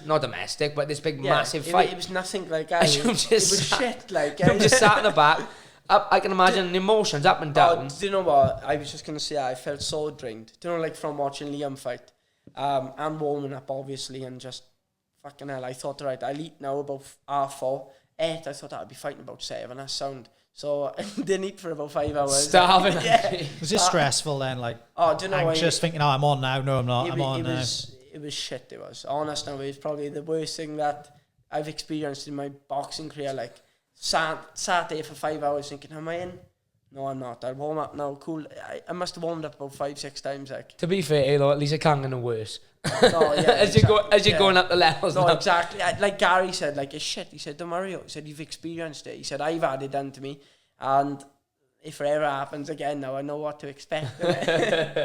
not domestic, but this big, massive fight. It was nothing like that. It was shit. Like you just sat in the back. I can imagine the emotions up and down. Do you know what? I was just gonna say I felt so drained. Do you know, like from watching Liam fight, and warming up obviously, and just. Fucking hell, I thought, right, I'll eat now about 4:30. I thought I'd be fighting about 7. That's sound. So I didn't eat for about 5 hours. Starving. Was it stressful then? Like, do you know anxious, thinking, I'm on now. No, I'm not. I'm on now. It was shit. It was. Honest now, it was probably the worst thing that I've experienced in my boxing career. Like, sat there for 5 hours thinking, am I in? No, I'm not. I'll warm up now. Cool. I must have warmed up about 5-6 times. Like, to be fair, though, at least it can't get no worse. No, yeah, as you're going up the levels. No, now. exactly. Like Gary said, like, it's shit. He said, don't worry. He said, you've experienced it. He said, I've had it done to me, and if it ever happens again, now I know what to expect.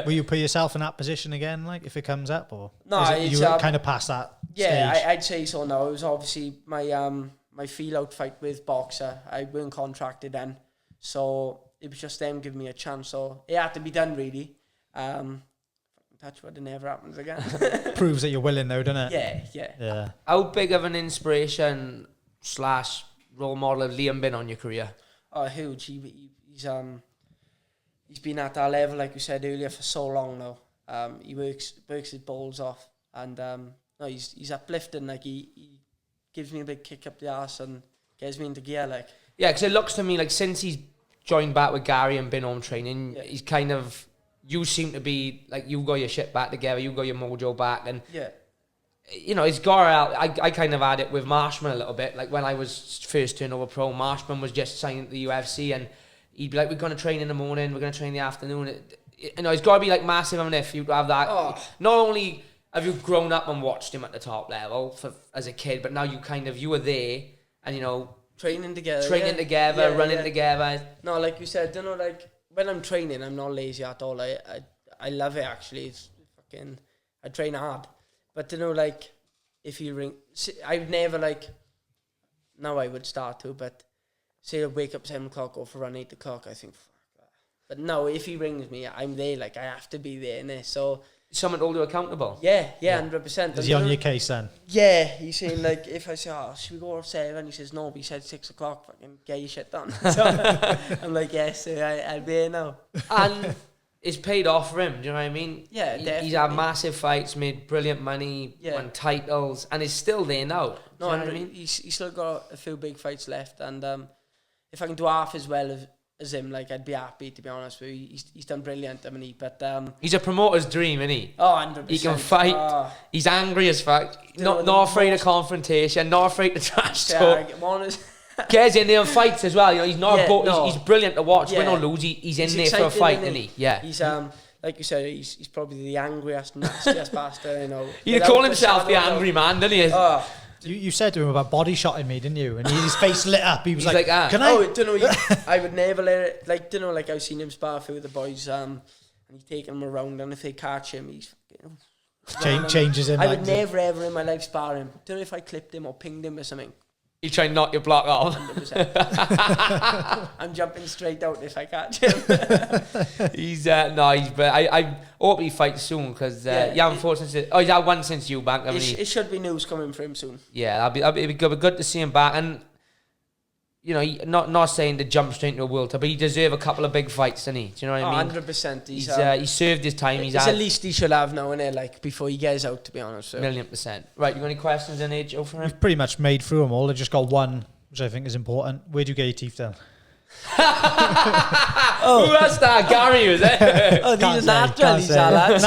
Will you put yourself in that position again, like if it comes up, or no? You kind of past that. Yeah, stage? I'd say so. Now it was obviously my feel out fight with Boxer. I weren't contracted then, so it was just them giving me a chance. So it had to be done really. Touch wood, it never happens again. Proves that you're willing though, doesn't it? Yeah. How big of an inspiration / role model have Liam been on your career? Oh, huge. He's been at that level, like you said earlier, for so long now. He works his balls off, and no, he's uplifting. Like he gives me a big kick up the arse and gets me into gear. Like, yeah, because it looks to me like since he's joined back with Gary and been home training, he's kind of. You seem to be like you got your shit back together, you got your mojo back, and it's got out. I kind of had it with Marshman a little bit. Like when I was first turned over pro, Marshman was just signing to the UFC, and he'd be like, "We're going to train in the morning, we're going to train in the afternoon." It's got to be like massive. I mean, if you have that, not only have you grown up and watched him at the top level as a kid, but now you were there, and training together, running together. No, like you said, like. When I'm training, I'm not lazy at all. I love it actually. It's fucking. I train hard, but like, if you ring, I would never like. Now I would start to, but say I wake up 7 o'clock, go for a run 8 o'clock. I think, fuck that. But no, if he rings me, I'm there. Like I have to be there, innit? So someone to hold you accountable. Yeah, 100%. Is he on your case then? Yeah, he's saying like, if I say, should we go at 7? He says, no, but he said 6 o'clock, fucking get your shit done. So I'm like, yes, I'll be here now. And it's paid off for him, do you know what I mean? Yeah, definitely. He's had massive fights, made brilliant money, won titles, and he's still there now. No, I mean, he's still got a few big fights left, and if I can do half as well as him, like, I'd be happy, to be honest with you. He's done brilliant, I mean, but he's a promoter's dream, isn't he? Oh, 100%. He can fight. He's angry as fuck. Not afraid of confrontation. Not afraid to trash talk. Gets in there and fights as well. He's not. He's brilliant to watch. Win or lose, he's in there for a fight, isn't he? Yeah. He's like you said, he's probably the angriest, nastiest bastard. He'd call himself the angry man, didn't he? You said to him about body shotting me, didn't you? And his face lit up. He was like, "Can I?" Oh, don't know. I would never let it. Like, don't know. Like I've seen him spar through the boys, and he's taking them around. And if they catch him, he's changes him. I would never ever in my life spar him. Don't know if I clipped him or pinged him or something. You try and knock your block off. 100%. I'm jumping straight out if I catch him. He's nice, but I hope he fights soon because you haven't fought since. He's had one since you back. It should be news coming for him soon. Yeah, it'd be good to see him back, and not saying to jump straight into a world tour, but he deserves a couple of big fights, doesn't he? Do you know what I mean? 100%. He's served his time. It's the least he should have now, innit? Like before he gets out, to be honest. So. 1,000,000%. Right, you got any questions on Joe for him? We've pretty much made through them all. I just got one, which I think is important. Where do you get your teeth done? Who has that? Gary, was it? These are natural, these are lads.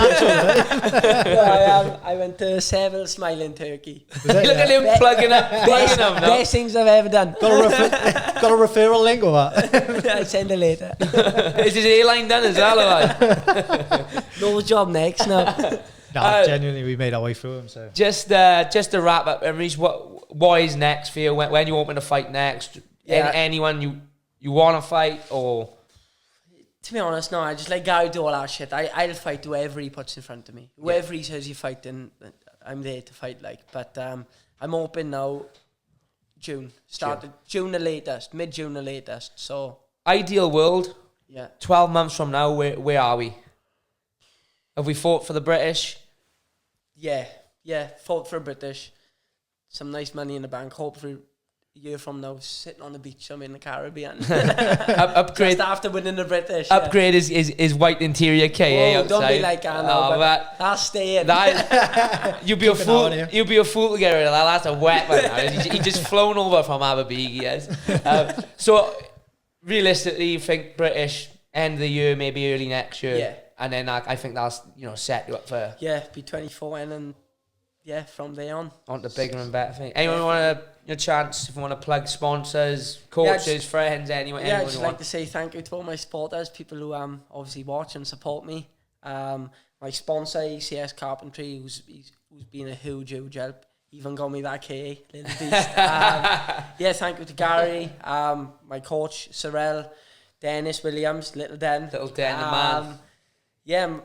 I went to Seville Smiling Turkey. Look at him plugging them now. Best things I've ever done. Got a referral link or what? I'll send it later. Is his airline done as well? No job next, no. No, genuinely, we made our way through them. So just to wrap up, Reese, what is next for you? When you open to fight next? Yeah. Anyone you want to fight or? To be honest, no. I just let Gary do all that shit. I'll fight whoever he puts in front of me. Whoever he says you fight, then I'm there to fight. But I'm open now. June the latest, mid-June the latest. So ideal world. Yeah. 12 months from now, where are we? Have we fought for the British? Yeah, fought for British. Some nice money in the bank. Hopefully a year from now, sitting on the beach somewhere in the Caribbean. Upgrade. Just after winning the British. Upgrade is white interior KA outside. Don't be like that now, but I'll stay in. You'd be a fool. You'd be a fool to get rid of that. That's a weapon. He just flown over from Aberbeeg, yes. So realistically, you think British end of the year, maybe early next year. Yeah. And then I think that's set you up for be 24 and then from there on the bigger and better thing. Anyone want a chance if you want to plug sponsors, coaches, friends, anyone? I'd just like to say thank you to all my supporters, people who obviously watch and support me. My sponsor ECS Carpentry, who's been a huge help. Even got me that KA, little beast. Thank you to Gary, my coach Sorrell, Dennis Williams, Little Den, the man.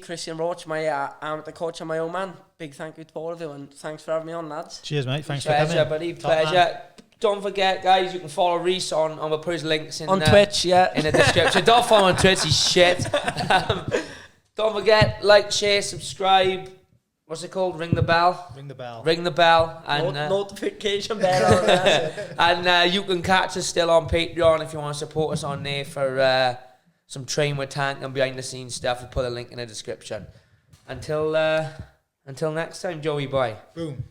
Christian Roach, my amateur coach and my own man. Big thank you to all of you, and thanks for having me on, lads. Cheers, mate. Thanks pleasure, for coming. Buddy. Pleasure. Don't forget, guys, you can follow Reese on we'll put his links in on Twitch, in the description. Don't follow on Twitch, he's shit. Don't forget, like, share, subscribe. What's it called? Ring the bell. Ring the bell. Ring the bell. And notification bell. And you can catch us still on Patreon if you want to support us on there for some train with tank and behind the scenes stuff. We'll put a link in the description. Until next time, Joey boy. Boom.